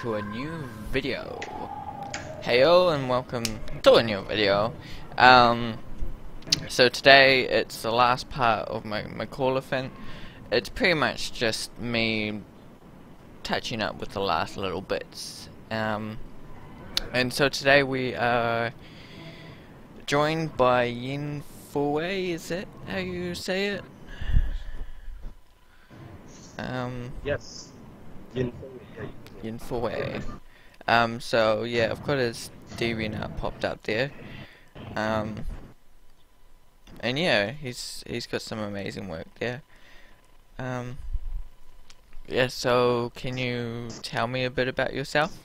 to a new video. Heyo and welcome to a new video. So today it's the last part of my Maccawlaphant. It's pretty much just me touching up with the last little bits. And so today we are joined by yinfaowei, is it how you say it? Yes. Yinfaowei. So yeah, I've got his DeviantArt popped up there. And yeah, he's got some amazing work there. Yeah, so can you tell me a bit about yourself?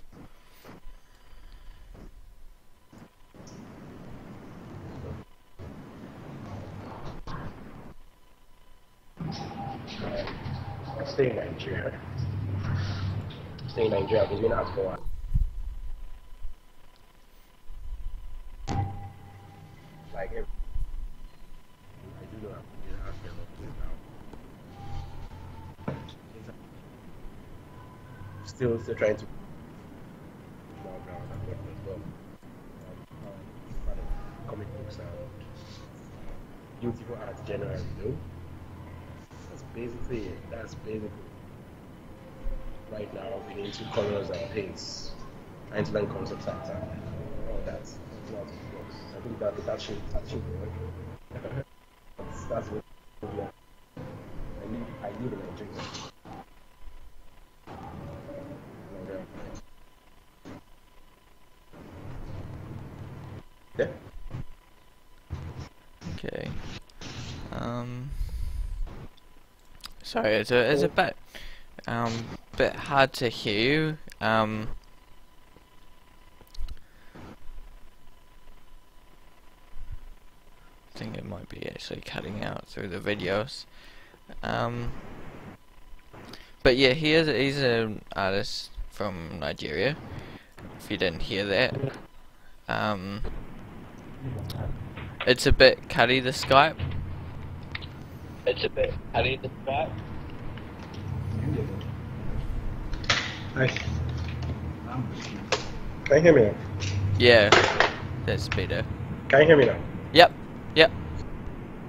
I stay in Nigeria. I've been out for a while. Like I do know I've been out for a little bit now. Still trying to background and work as well. Kind of comic books and beautiful art generally, though. That's basically it. Right now, I've been into colors and paints, trying to learn concept art and all that. That's a lot of books. I think that should work. That's what I live in Nigeria. Yeah. Okay. Sorry, it's a bit hard to hear you. I think it might be actually cutting out through the videos. But yeah, he's an artist from Nigeria. If you didn't hear that. It's a bit cutty, the Skype. Hi. Can you hear me now? Yeah, that's better. Can you hear me now? Yep.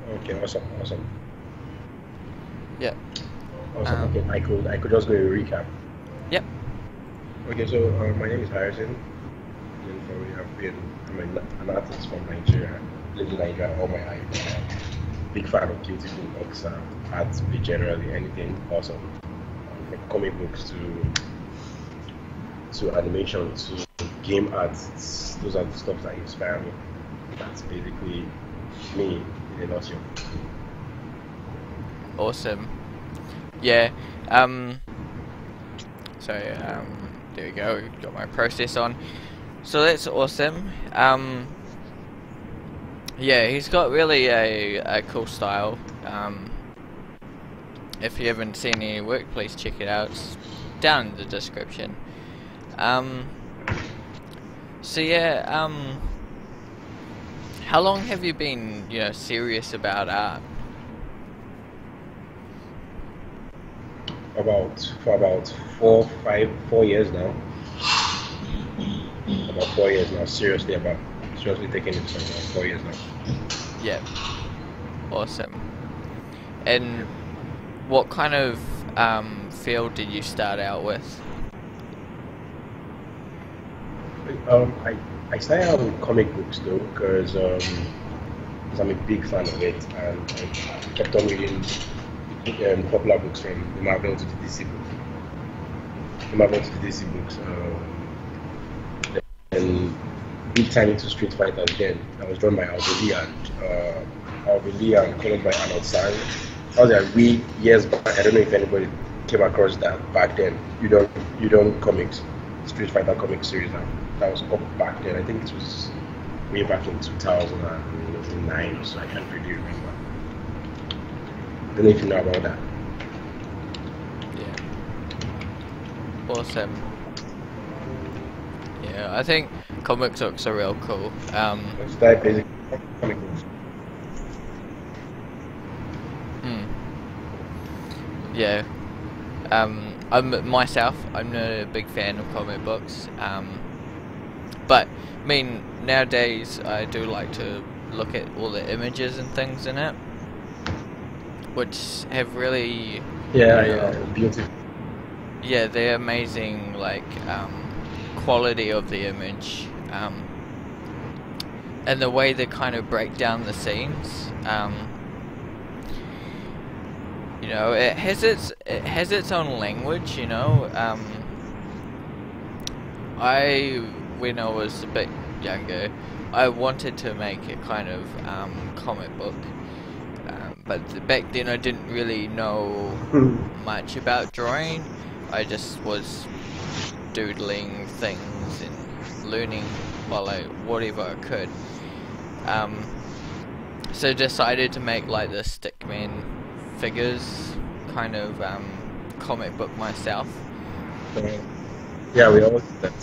Okay, awesome. Yep. Awesome. Okay, I could just go a recap. Yep. Okay, so my name is Harrison. I'm an artist from Nigeria. Lived in Nigeria all my life. Big fan of beautiful books and art, generally anything awesome. From comic books to animation to game art. Those are the stuff that inspire me. That's basically me in a nutshell. Awesome. Yeah. So there we go. Got my process on. So that's awesome. Yeah, he's got really a cool style. If you haven't seen any work, please check it out. It's down in the description. So yeah, how long have you been, serious about art? For about 4 years now. About 4 years now. Seriously taking it for about 4 years now. Yeah. Awesome. And what kind of field did you start out with? I started out with comic books though, because I'm a big fan of it, and I kept on reading popular books from the Marvel to the DC books. And big time into Street Fighter then. I was drawn by Alvin Lee and colored by Arnold Sang. That was like years back. I don't know if anybody came across that back then. You don't comics, Street Fighter comic series that was up back then. I think it was way back in 2009, so I can't really remember. I don't know if you know about that. Yeah. Awesome. Yeah, I think comic books are real cool. It's that basic comic books. Yeah. I'm not a big fan of comic books. But I mean, nowadays I do like to look at all the images and things in it, which have really, beautiful. yeah, they're amazing, like quality of the image, and the way they kind of break down the scenes. You know, it has its own language. You know, when I was a bit younger, I wanted to make a kind of comic book, but back then I didn't really know much about drawing. I just was doodling things and learning whatever I could. So decided to make like the stickman figures kind of comic book myself. Yeah, we all do that.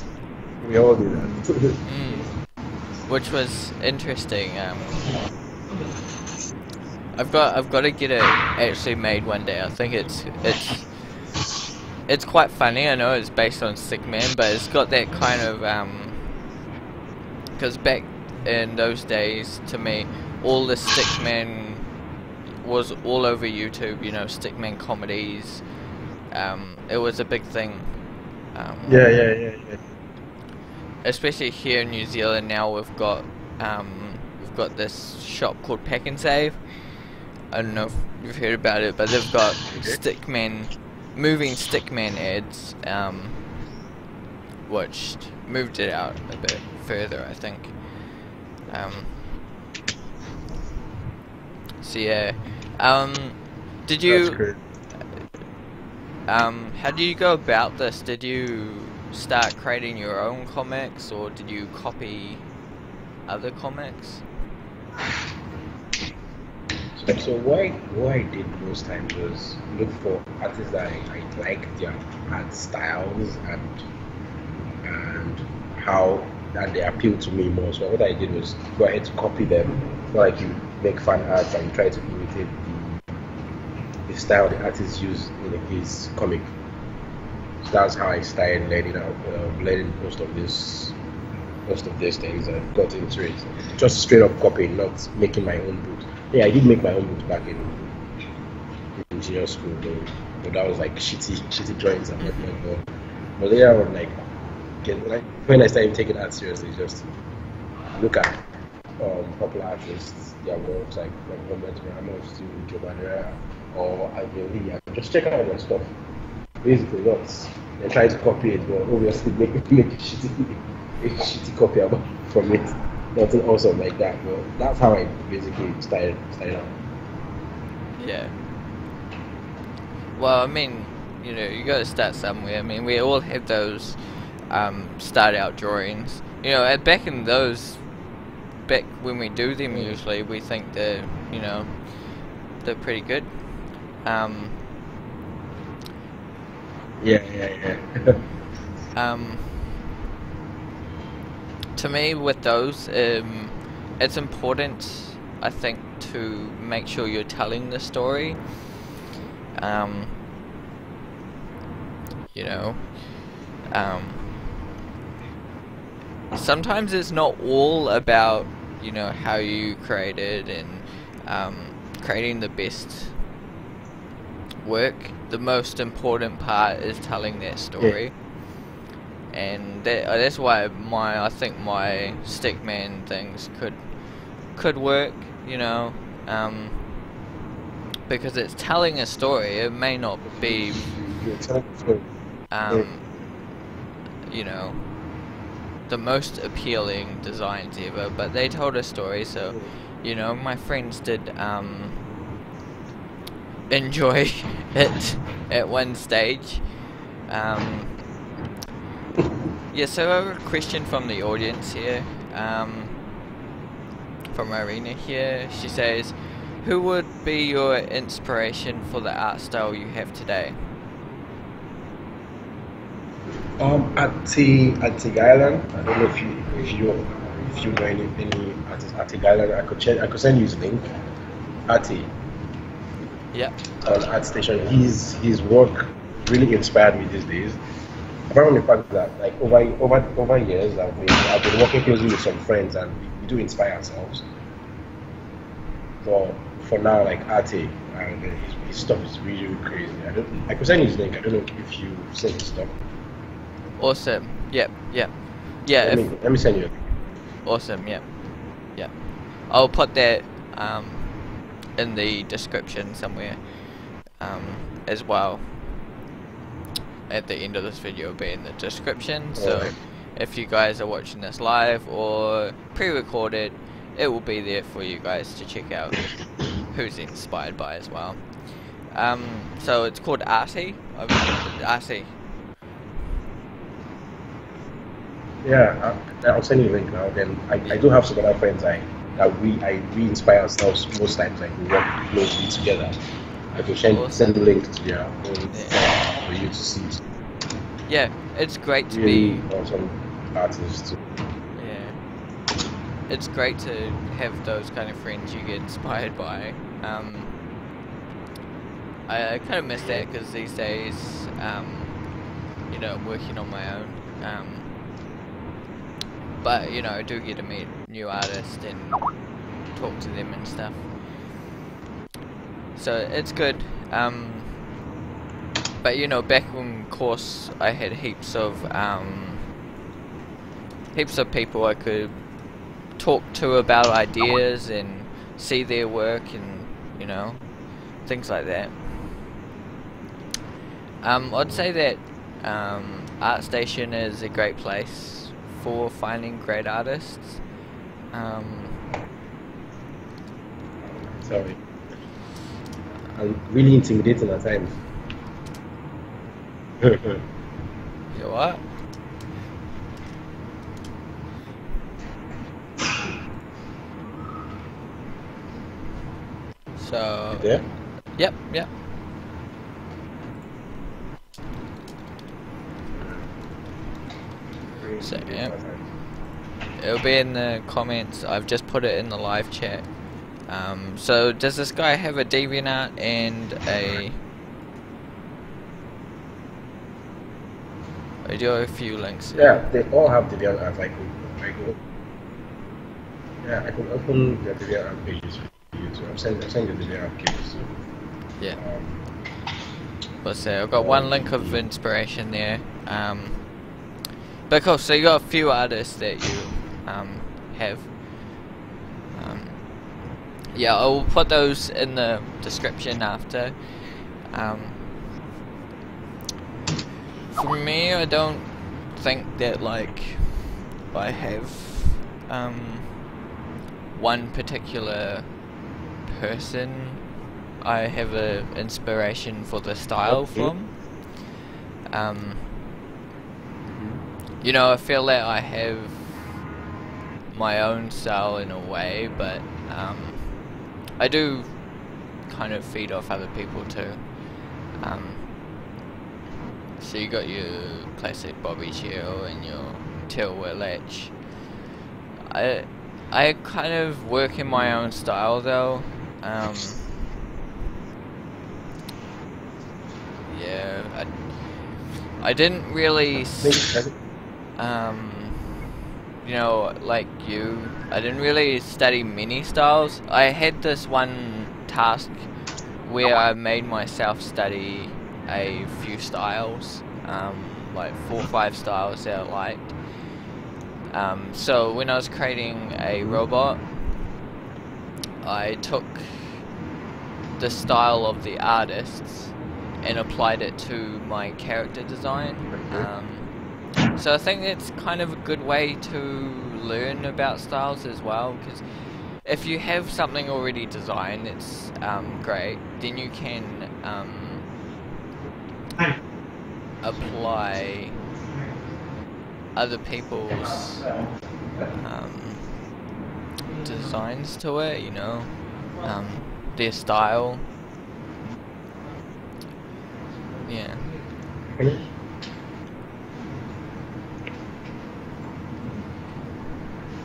We all do that. Which was interesting. I've got to get it actually made one day. I think it's quite funny. I know it's based on Stickman, but it's got that kind of because back in those days, to me, all the Stickman was all over YouTube. You know, Stickman comedies. It was a big thing. Yeah. Especially here in New Zealand now, we've got this shop called Pack and Save. I don't know if you've heard about it, but they've got moving Stickman ads, which moved it out a bit further, I think. So yeah, did you? That's great. How do you go about this? Did you start creating your own comics, or did you copy other comics? So what I did most times was look for artists that I like their art styles and how that they appeal to me more. So what I did was go ahead to copy them. It's not like you make fan arts and you try to imitate the style the artist used in his comic. So that's how I started learning most of these things and got into it. Just straight up copying, not making my own books. Yeah, I did make my own books back in junior school, but that was like shitty drawings and whatnot. But later I would when I started taking art seriously, just look at popular artists, their works like Robert Ramos to Joe Badera or Ivy, and just check out their stuff. Basically, not and try to copy it, but obviously make a shitty copy from it. Nothing awesome like that, but that's how I basically started out. Yeah. Well, I mean, you know, you got to start somewhere. I mean, we all have those start out drawings. You know, back when we do them, usually we think they're pretty good. Yeah. To me, with those, it's important, I think, to make sure you're telling the story. Sometimes it's not all about, how you created and creating the best work. The most important part is telling that story. And that's why I think my Stickman things could work, because it's telling a story. It may not be, the most appealing designs ever, but they told a story. So, my friends did enjoy it at one stage. Yeah, so I have a question from the audience here, from Irina here. She says, who would be your inspiration for the art style you have today? Attic Island. I don't know if you know any artists. Attic Island. I could send you his link. Attic. Yeah. On ArtStation. His work really inspired me these days. Apart from the fact that like over years I've been working closely with some friends and we do inspire ourselves. But for now, like Ate, and his stuff is really, really crazy. I could send you his link. I don't know if you send his stuff. Awesome. Yep. Yeah. Let me send you. Awesome. Yep. Yep. I'll put that in the description somewhere as well. At the end of this video, will be in the description. So if you guys are watching this live or pre-recorded, it will be there for you guys to check out who's inspired by as well. So it's called Arty. Arty. Yeah, I'll send you a link now. Then I do have some other friends that we inspire ourselves most times. Like we work closely together. I can send the link to their own for you to see. Yeah, it's great to really be awesome artists too. It's great to have those kind of friends you get inspired by. I kind of miss that because these days, you know, I'm working on my own. But you know, I do get to meet new artists and talk to them and stuff. So it's good. But you know, back in course, I had heaps of people I could talk to about ideas and see their work and, you know, things like that. I'd say that ArtStation is a great place for finding great artists. Sorry, I'm really intimidating at times. You what? So Yeah. Yep. So yeah, it'll be in the comments. I've just put it in the live chat. So does this guy have a DeviantArt and a? I do have a few links here. Yeah, they all have DeviantArt. I could open the DeviantArt pages for you. So I'm sending the DeviantArt pages. So, yeah. Let's see. I've got one link of inspiration there. But cool. So you got a few artists that you have. Yeah, I'll put those in the description after. For me, I don't think that like I have one particular person I have a inspiration for the style from. You know, I feel that I have my own style in a way, but I do kind of feed off other people too. So you got your classic Bobby Chill and your Till Willech. I kind of work in my own style though. Yeah, I didn't really you know, like you, I didn't really study many styles. I had this one task where I made myself study a few styles, like 4 or 5 styles that I liked. So when I was creating a robot, I took the style of the artists and applied it to my character design. So I think it's kind of a good way to learn about styles as well, because if you have something already designed, it's great. Then you can apply other people's designs to it, you know, their style. Yeah.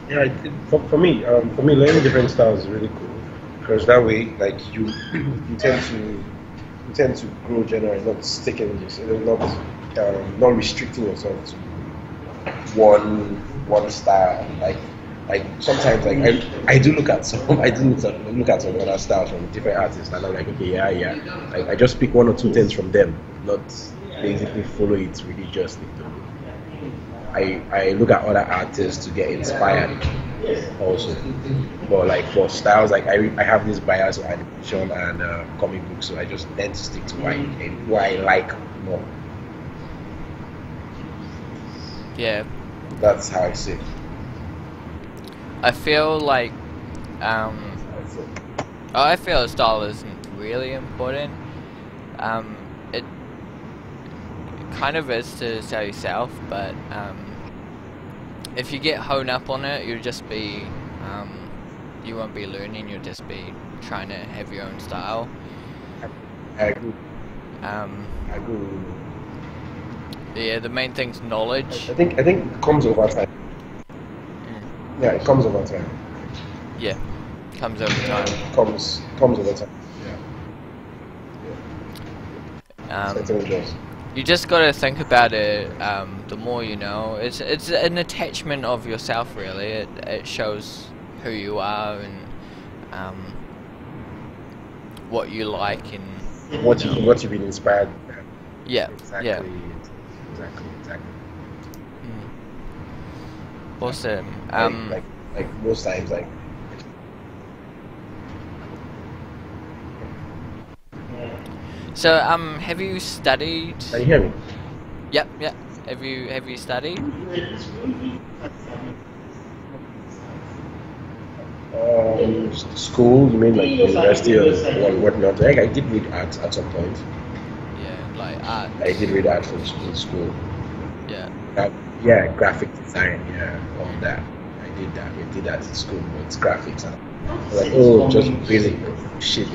Yeah, for me, learning different styles is really cool, because that way, like you tend to you tend to grow generally, not sticking in this, not restricting yourself to one style. Like sometimes, like I do look at some look at some other styles from different artists, and I'm like, okay, yeah. Like I just pick one or two things from them, not basically follow it religiously. I look at other artists to get inspired also, but like for styles, like I have this bias of animation and comic books, so I just tend to stick to what I like more. Yeah. That's how I see it. I feel like I feel style isn't really important. It kind of is to sell yourself, but if you get honed up on it, you'll just be you won't be learning. You'll just be trying to have your own style. I agree. I agree. Yeah, the main thing's knowledge. I think it comes over time. Yeah, it comes over time. Yeah, comes over time. Comes over time. Yeah. Certainly does. You just gotta think about it. The more you know, it's an attachment of yourself. Really, it shows who you are and what you like and what you've been inspired by. Yeah. Exactly. Yeah. Exactly. Awesome. Like most times, like. So, have you studied? Can you hear me? Yep. Have you studied? School? You mean like university or whatnot? Like I did read art at some point. Yeah, like art. I did read art in school. Yeah. Yeah, graphic design. Yeah, all that. I did that. We did that in school, but it's graphics. Like just basic shit.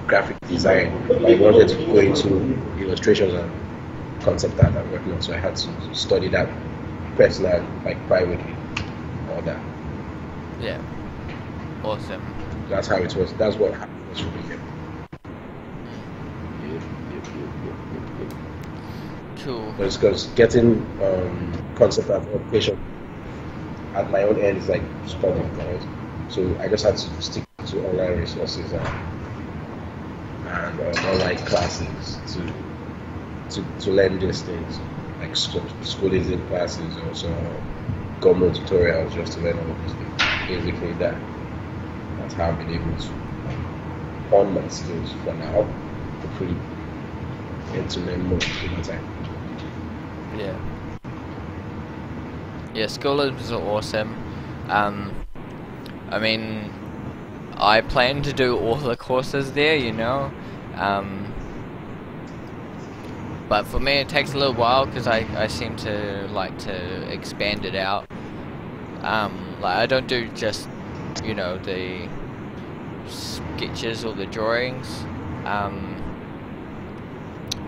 Graphic design. I wanted to go into illustrations and concept art and whatnot, so I had to study that personally, like privately, all that. Yeah. Awesome. That's how it was. That's what happened for me. Cool. Because getting concept art application at my own end is like super difficult. So I just had to stick to online resources and online classes to learn these things, like schoolism classes, also government tutorials, just to learn all these things. Basically, that's how I've been able to hone my skills for now. Hopefully, get to learn more over time. Yeah. Yeah, schoolisms are awesome. I mean, I plan to do all the courses there, you know. But for me it takes a little while because I seem to like to expand it out. Like I don't do just, you know, the sketches or the drawings.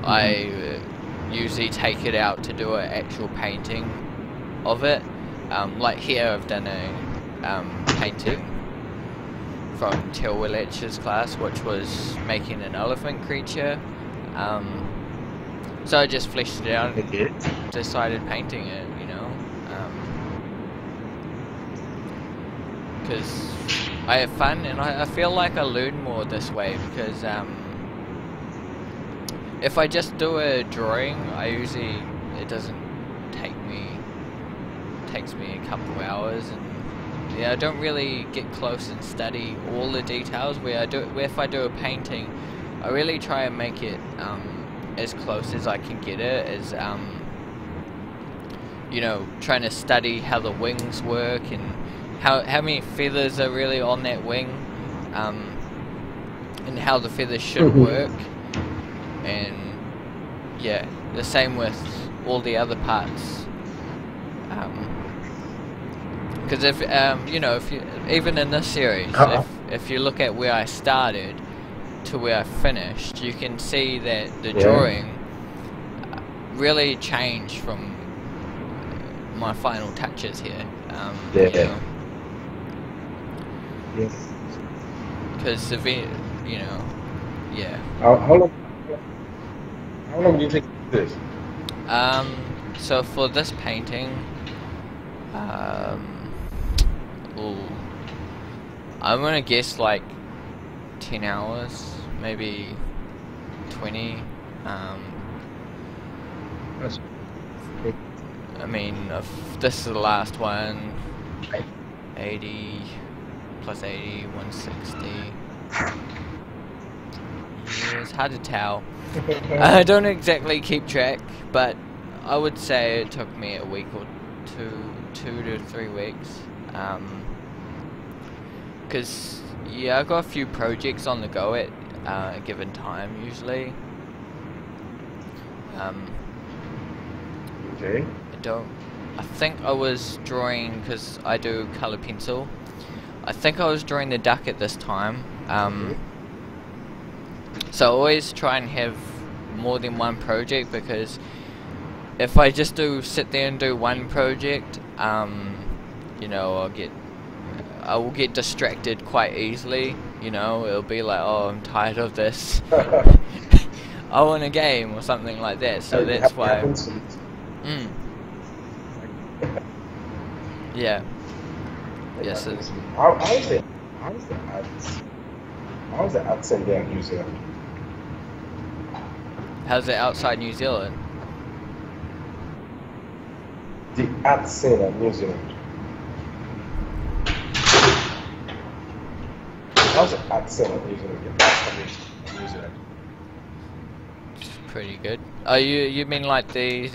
I usually take it out to do an actual painting of it. Like here I've done a painting from Maccawlaphant's class, which was making an elephant creature. So I just fleshed it out and decided painting it, you know. Because I have fun and I feel like I learn more this way, because if I just do a drawing, it doesn't take me, takes me a couple of hours, and yeah, I don't really get close and study all the details. If I do a painting, I really try and make it as close as I can get it, as you know, trying to study how the wings work and how many feathers are really on that wing, and how the feathers should work. And yeah, the same with all the other parts. Because if you know, even in this series, if you look at where I started to where I finished, you can see that the drawing really changed from my final touches here. You know, yes. because you know, yeah. How How long do you think this? So for this painting, ooh, I'm gonna guess like 10 hours, maybe 20. That's I mean, if this is the last one, right. 80 plus 80, 160. Yeah, it's hard to tell. I don't exactly keep track, but I would say it took me a week or two to 3 weeks. Because, yeah, I've got a few projects on the go at a given time, usually. Okay. I think I was drawing, because I do colour pencil, I think I was drawing the duck at this time. So I always try and have more than one project, because if I just sit there and do one project, you know, I will get distracted quite easily. You know, it'll be like, oh, I'm tired of this. I want a game or something like that. So that's why. Yeah. Yes. How's the accent there in New Zealand? How's it outside New Zealand? The accent of New Zealand. How's the accent of New Zealand? The accent of New Zealand. It's pretty good. Oh, you mean like the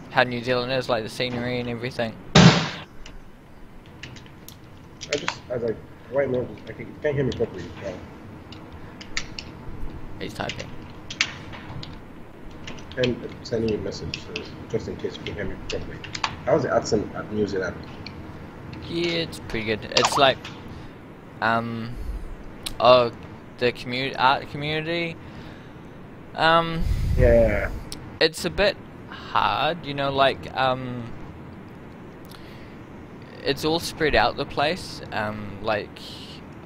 how New Zealand is, like the scenery and everything? I was like, right now, you can't hear me properly. He's typing. And sending you a message, so just in case you can hear me properly. How's the accent at New Zealand? Yeah, it's pretty good. It's like, the art community. Yeah. It's a bit hard, you know, like, it's all spread out the place. Like,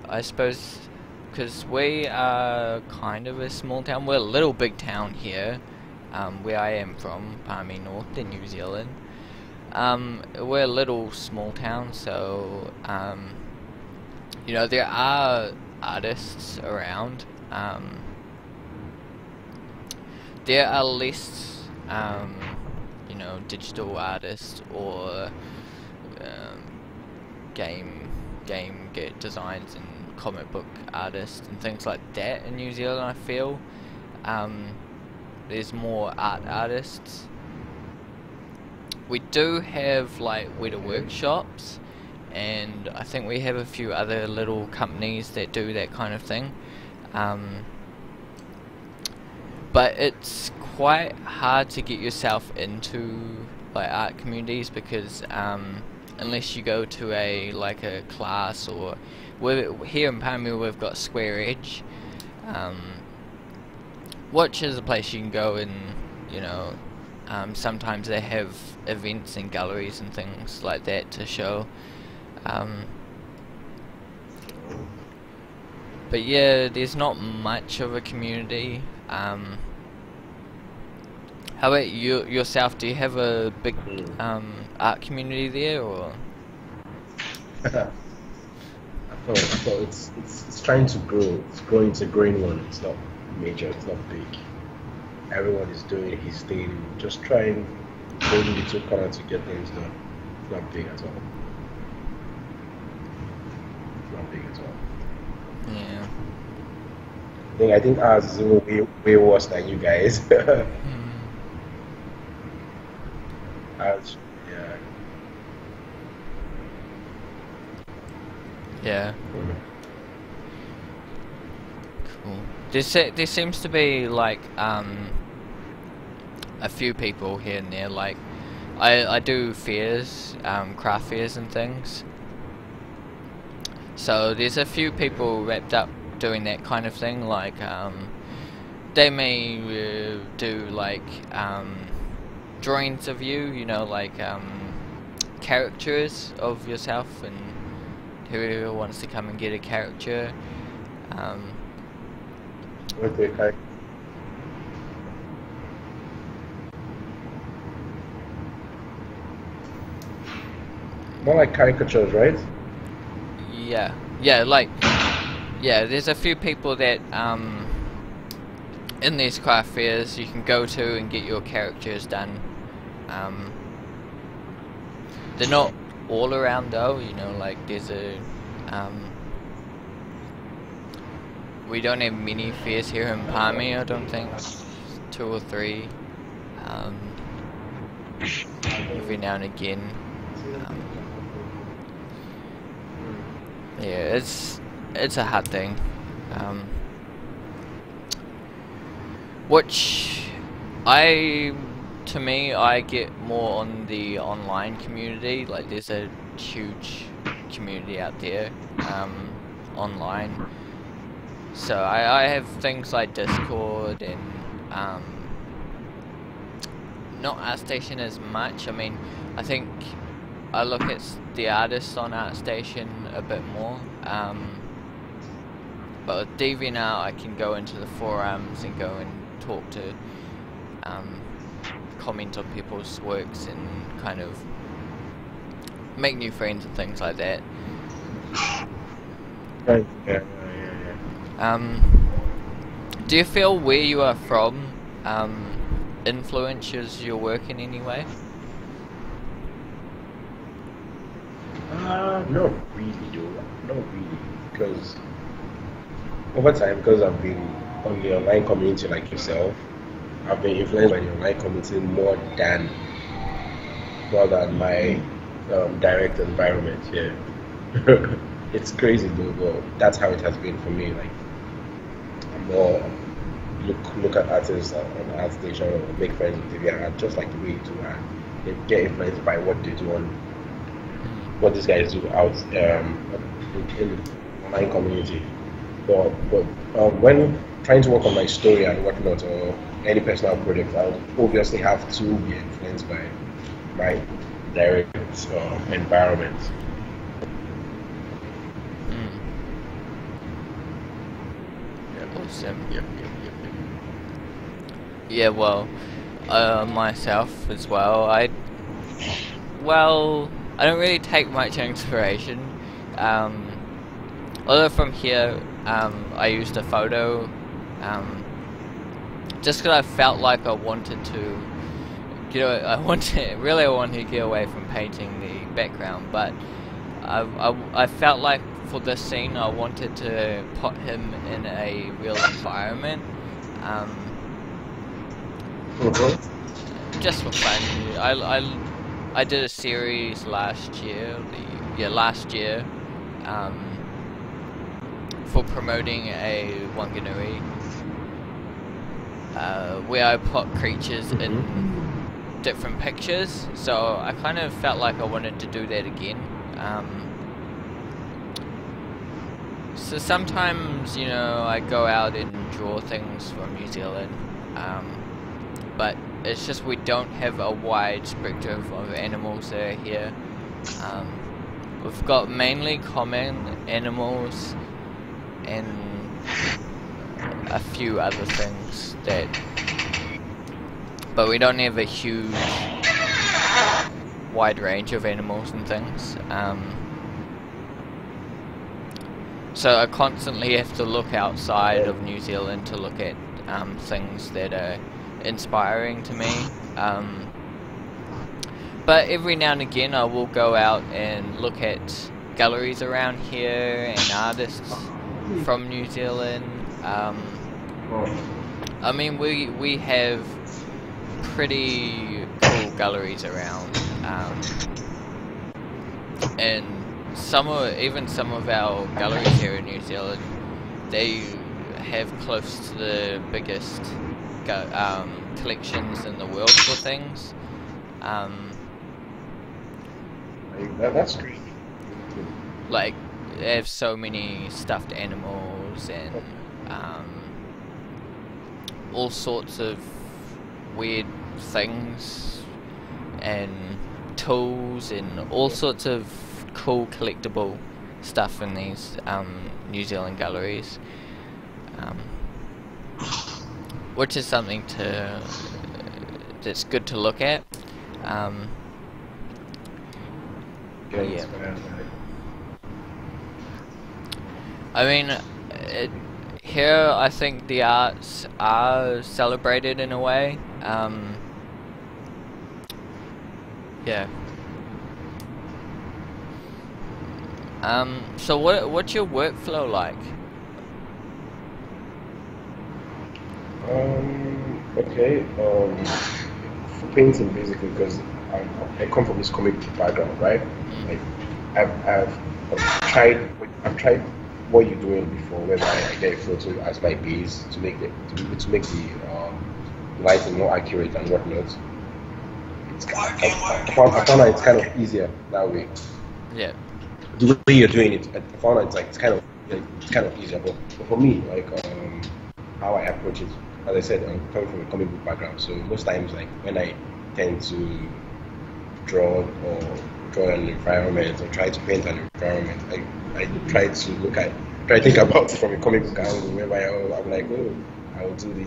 I suppose, because we are kind of a small town. We're a little big town here, where I am from, Palmy North in New Zealand. We're a little small town, so, you know, there are artists around. There are less, you know, digital artists or game designs and comic book artists and things like that in New Zealand. I feel there's more art artists. We do have like Weta workshops, and I think we have a few other little companies that do that kind of thing. But it's quite hard to get yourself into like art communities, because unless you go to a class, or here in Palmy we've got Square Edge, which is a place you can go and, you know, sometimes they have events and galleries and things like that to show. But yeah, there's not much of a community. How about yourself? Do you have a big art community there, or? I thought it's trying to grow. It's growing. It's a growing one. It's not major. It's not big. Everyone is doing his thing, just trying, holding the two corners to get things done. It's not big at all. It's not big at all. Yeah. I think ours is way worse than you guys. Ours, yeah. Yeah. Cool. There seems to be like a few people here and there. Like I do fairs, craft fairs and things. So there's a few people wrapped up doing that kind of thing. Like they may do like drawings of you know, like caricatures of yourself, and whoever wants to come and get a caricature. Okay, more like caricatures, right? Yeah, there's a few people that in these craft fairs you can go to and get your characters done. They're not all around though, you know, like there's a we don't have many fairs here in Palmy, I don't think. 2 or 3 every now and again. Yeah, it's a hard thing. Which to me, I get more on the online community. Like, there's a huge community out there online. So I have things like Discord and not ArtStation as much. I mean, I think I look at the artists on ArtStation a bit more. But with DeviantArt, I can go into the forums and go and talk to, comment on people's works and kind of make new friends and things like that. Right. Yeah. Do you feel where you are from influences your work in any way? Not really, though. Not really, because over time, because I've been on the online community like yourself, I've been influenced by the online community more than my direct environment here. It's crazy though, but that's how it has been for me. Like, I'm more look at artists on ArtStation or make friends with DeviantArt just like the way you do, and they get influenced by what they do on what these guys do out in the online community. But when trying to work on my story and whatnot, or any personal project, I would obviously have to be influenced by my direct environment. Awesome. Yep. Yeah, well, myself as well. I don't really take much inspiration. Although from here, I used a photo, just because I felt like I wanted to, I wanted to get away from painting the background, but I felt like for this scene I wanted to put him in a real environment, just for fun. I did a series last year, for promoting a Wanganui, where I put creatures in different pictures, so I kind of felt like I wanted to do that again. So sometimes, I go out and draw things from New Zealand, but it's just we don't have a wide spectrum of animals that are here. We've got mainly common animals and a few other things but we don't have a huge wide range of animals and things. So I constantly have to look outside of New Zealand to look at things that are inspiring to me. But every now and again I will go out and look at galleries around here and artists from New Zealand. I mean, we have pretty cool galleries around, and some of our galleries here in New Zealand, they have close to the biggest collections in the world for things. That's great. Like, they have so many stuffed animals and all sorts of weird things and tools and all sorts of cool collectible stuff in these New Zealand galleries, which is something that's good to look at. get Yeah. inspired by. I mean, here I think the arts are celebrated in a way. Yeah. So what's your workflow like? Okay. For painting, basically, because I come from this comic book background, right? Like, I've tried what you're doing before, whereby I get a photo as my base to make the lighting more accurate and whatnot. I found out it's kind of easier that way. Yeah. The way you're doing it, I found out it's kind of easier. But for me, like how I approach it, as I said, I'm coming from a comic book background, so most times, like when I tend to draw an environment or try to paint an environment, I try to think about it from a comic book angle, whereby I'm like, oh, I will do the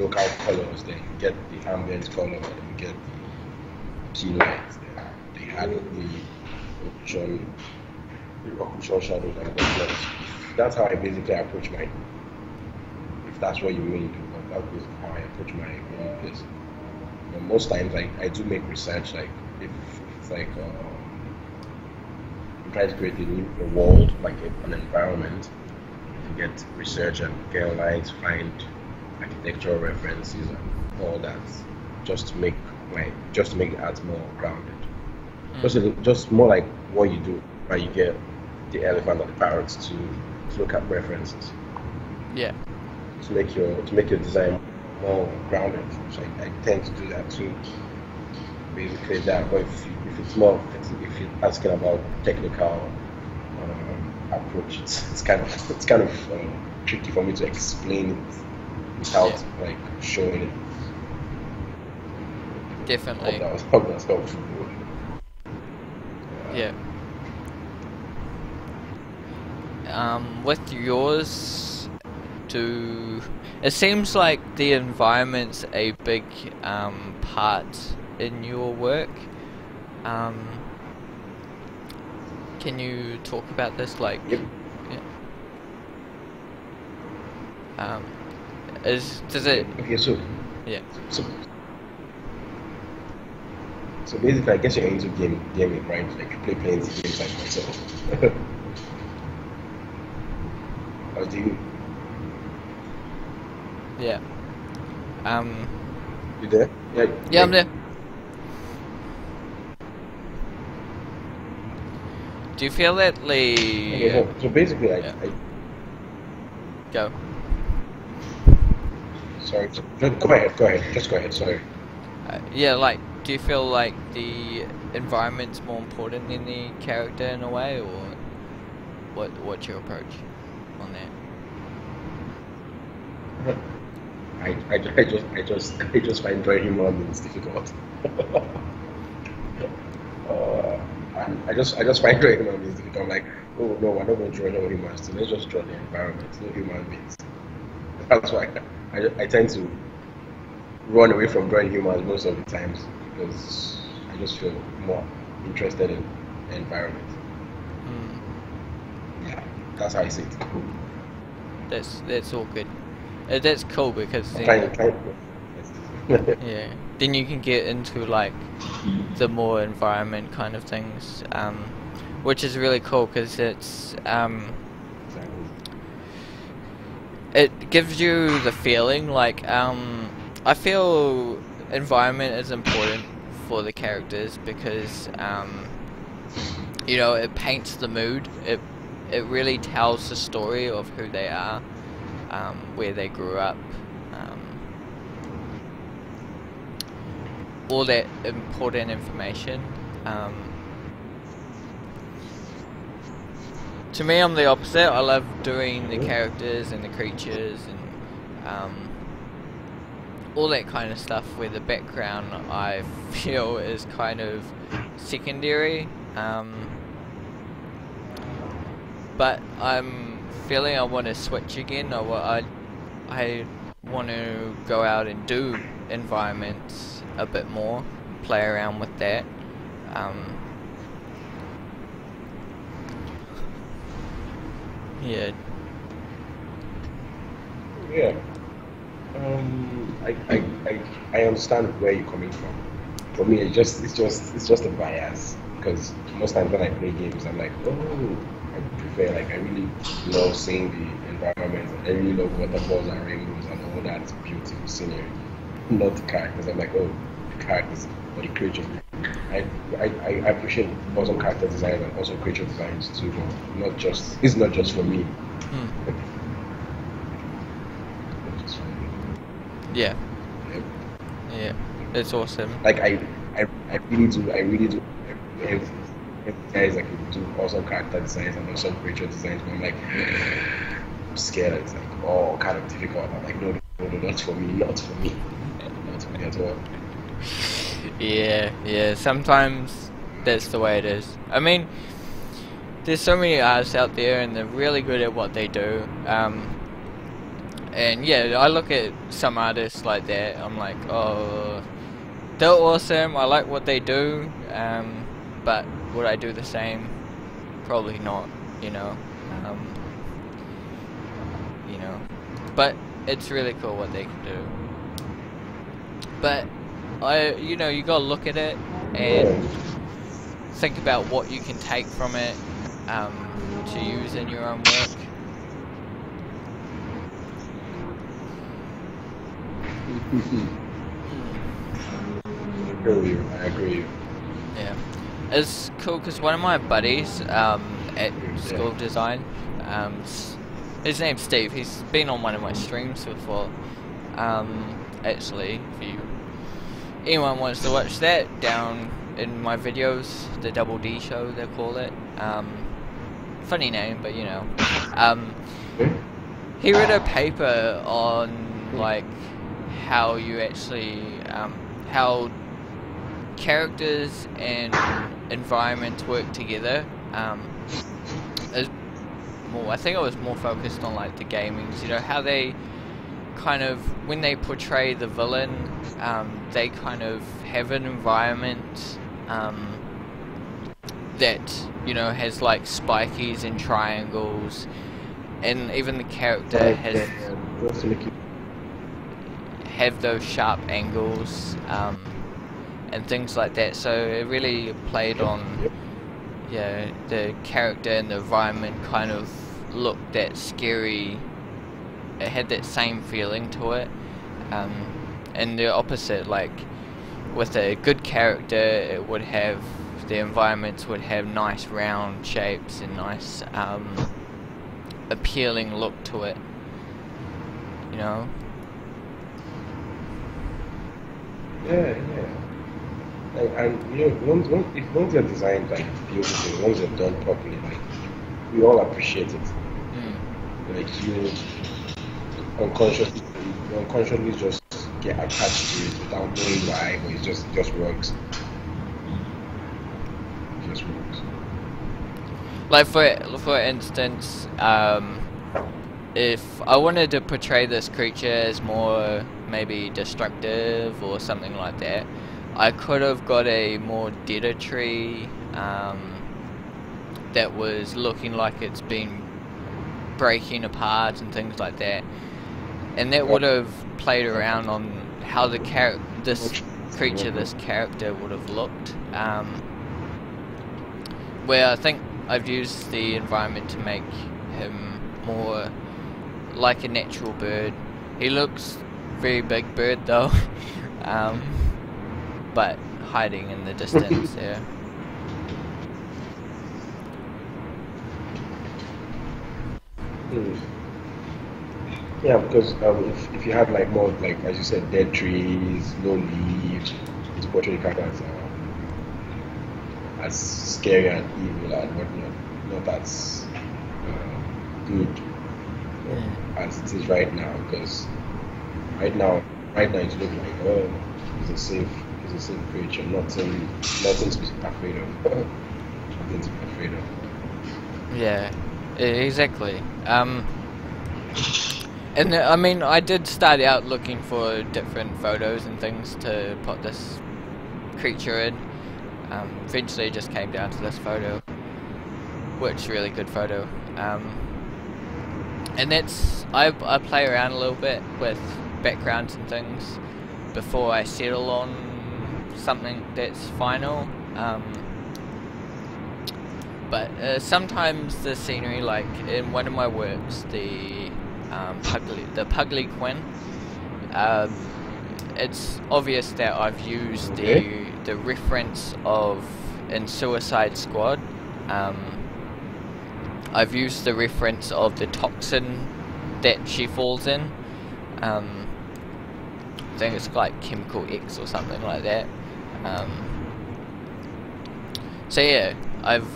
local colors, then you get the ambient color, then you get the key lights, the occlusion shadows and whatnot. That's how I basically approach my. If that's what you mean, that's basically how I approach my place. Most times I do make research, like if it's like I'm trying to create a world, like an environment, to get research and get online to find architectural references and all that, just to make the art more grounded. Just more like what you do, where you get the elephant and the parrots to look at references. Yeah. To make your design more grounded. So I tend to do that too. Basically that. But if you're asking about technical approach, it's kind of tricky for me to explain it without like showing it. Definitely. Hope that's helpful. Yeah. With yours, it seems like the environment's a big part in your work. Can you talk about this? Like, yep. Yeah. Does it? Okay, so Yeah. So basically, I guess you're into gaming, right? Like you play plenty of games like myself. How do you? Yeah. You there? Yeah, I'm there. Do you feel that Okay, so basically, yeah. Go. Sorry. Go ahead. Just go ahead. Sorry. Yeah, like, do you feel like the environment's more important than the character in a way, or what's your approach on that? I just find drawing human beings difficult. I just find drawing human beings difficult. I'm like, oh no, we're not going to draw no humans. So let's just draw the environment, no human beings. That's why I tend to run away from drawing humans most of the times, because I just feel more interested in the environment. Yeah, that's how I see it. That's all good. That's cool because Trying. yeah, then you can get into like the more environment kind of things, which is really cool because it's it gives you the feeling like I feel environment is important for the characters because you know, it paints the mood. It really tells the story of who they are, where they grew up, all that important information. To me, I'm the opposite. I love doing the characters and the creatures and all that kind of stuff, where the background I feel is kind of secondary. But I'm feeling I want to switch again. I want to go out and do environments a bit more, play around with that. Yeah. Yeah. I understand where you're coming from. For me, it's just a bias because most times when I play games, I'm like, oh, I prefer like I really love seeing the environment. I really love waterfalls and rainbows and all that beautiful scenery. Not the characters. I'm like, oh, the characters or the creatures. I appreciate awesome character design and also creature designs too, but not just it's not just for me. Hmm. Not just for me. Yeah. Yep. Yeah. It's awesome. Like I really do every guys like do awesome character designs and awesome creature designs, but I'm like I'm scared. It's like oh kind of difficult. I'm like no, not for me, not for me, not for me at all. Yeah, yeah, sometimes that's the way it is. I mean, there's so many artists out there and they're really good at what they do. And yeah, I look at some artists like that, I'm like, oh, they're awesome, I like what they do, but would I do the same? Probably not, you know. You know, but it's really cool what they can do. But you know, you gotta look at it and think about what you can take from it to use in your own work. I agree. Yeah, it's cool because one of my buddies at School of Design, his name's Steve. He's been on one of my streams before. Actually, if anyone wants to watch that, down in my videos, the Double D Show they call it. Funny name, but you know. He read a paper on like how you actually how characters and environments work together. I think I was more focused on like the gamings, you know, how they kind of, when they portray the villain, they kind of have an environment that, you know, has like spikies and triangles, and even the character has have those sharp angles and things like that. So it really played on, yeah, the character and the environment kind of looked that scary. It had that same feeling to it, and the opposite, like with a good character, it would have, the environments would have nice round shapes and nice appealing look to it, you know. Yeah. And you know, once they're designed like beautifully, once they're done properly, like we all appreciate it. Like you unconsciously just get attached to it without knowing why, but it just works. It just works. Like for instance, if I wanted to portray this creature as more maybe destructive or something like that, I could have got a more predatory that was looking like it's been breaking apart and things like that, and that would have played around on how the this character would have looked. Where I think I've used the environment to make him more like a natural bird. He looks very big bird though, but hiding in the distance there. Yeah, because if you had like more, like as you said, dead trees, no leaves, it's portray the character as scary and evil and whatnot, not as good as it is right now. Because right now it looks like, oh, it's a safe creature, nothing to be afraid of, nothing to be afraid of. Yeah, exactly. And I mean, I did start out looking for different photos and things to put this creature in. Eventually it just came down to this photo, which really good photo. And that's I play around a little bit with backgrounds and things before I settle on something that's final. But sometimes the scenery, like in one of my works, the Pugly Quinn, it's obvious that I've used the reference of in Suicide Squad. I've used the reference of the toxin that she falls in. I think it's like Chemical X or something like that. So yeah, I've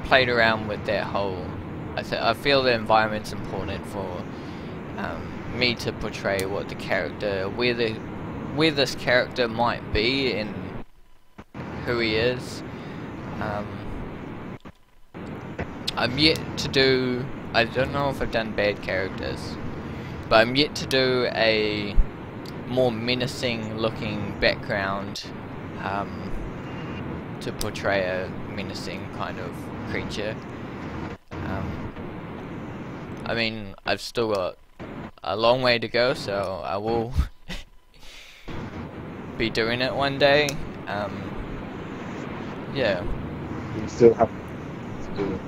played around with that whole. I feel the environment's important for me to portray what the character, where this character might be and who he is. I'm yet to do. I don't know if I've done bad characters, but I'm yet to do a more menacing looking background to portray a menacing kind of creature. I mean, I've still got a long way to go, so I will be doing it one day. Yeah. You still have to do it.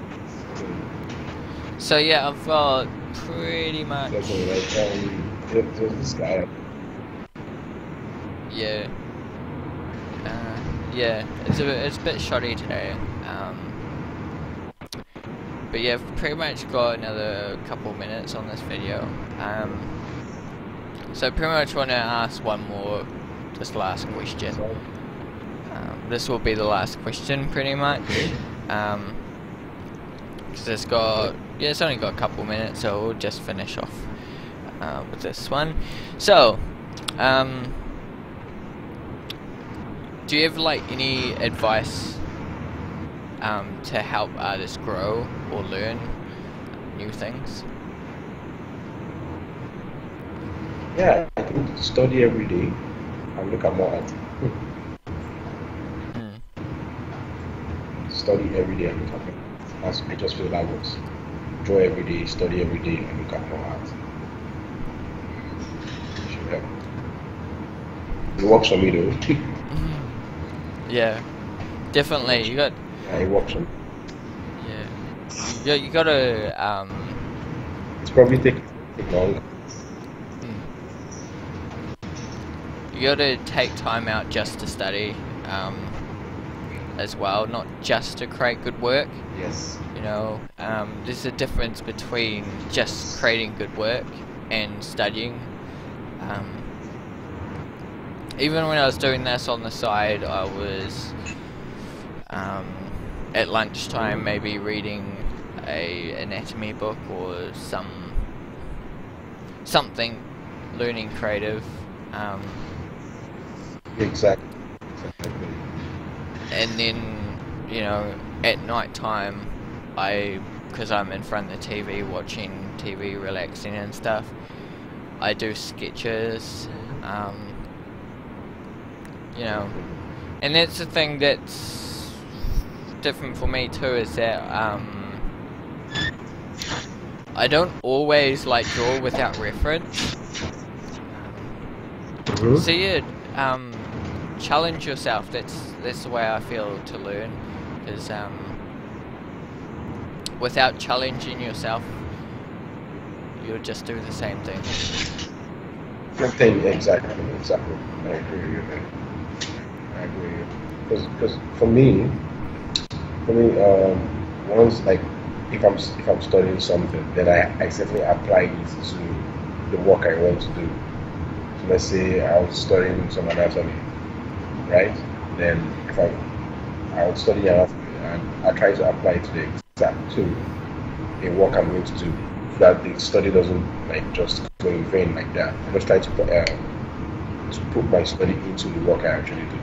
So yeah, I've got pretty much. That's all right. There's this guy. Yeah. Yeah, it's a bit shoddy today. But yeah, I've pretty much got another couple minutes on this video. So I pretty much want to ask one more, just last question. This will be the last question, pretty much. Cause it's only got a couple minutes, so we'll just finish off with this one. So, do you have like any advice to help artists grow or learn new things? Yeah, I think study every day and look at more art. Study every day and look at more art. I just feel that works. Draw every day, study every day, and look at more art. Should help. It works for me though. Yeah, definitely. You got. Yeah, it works for me. Yeah, you gotta. It's probably take long. You gotta take time out just to study, as well, not just to create good work. Yes. You know, there's a difference between just creating good work and studying. Even when I was doing this on the side, I was at lunchtime maybe reading a anatomy book or something, learning creative. Exactly. And then, you know, at night time, because I'm in front of the TV watching TV, relaxing and stuff, I do sketches. You know, and that's the thing that's different for me too, is that I don't always like draw without reference. So yeah, challenge yourself. That's the way I feel to learn, because without challenging yourself, you'll just do the same thing. Exactly. I agree with you, man. I agree. Because for me, once like if I'm studying something, then I certainly apply it to the work I want to do. So let's say I was studying some anatomy, right? Then I would study anatomy and I try to apply it to a work I'm going to do, so that the study doesn't like just go in vain like that. I just try to put my study into the work I actually do.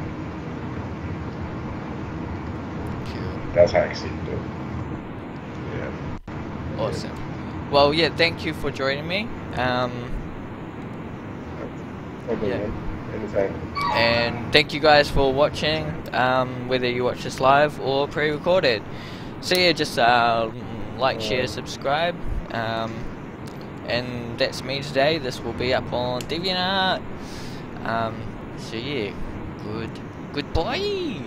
That's how I see it though. Yeah. Awesome. Well, yeah, thank you for joining me. Okay, Yeah. man. Anytime. And thank you guys for watching, whether you watch this live or pre-recorded. So yeah, just like, share, subscribe. and that's me today. This will be up on DeviantArt. So yeah, goodbye.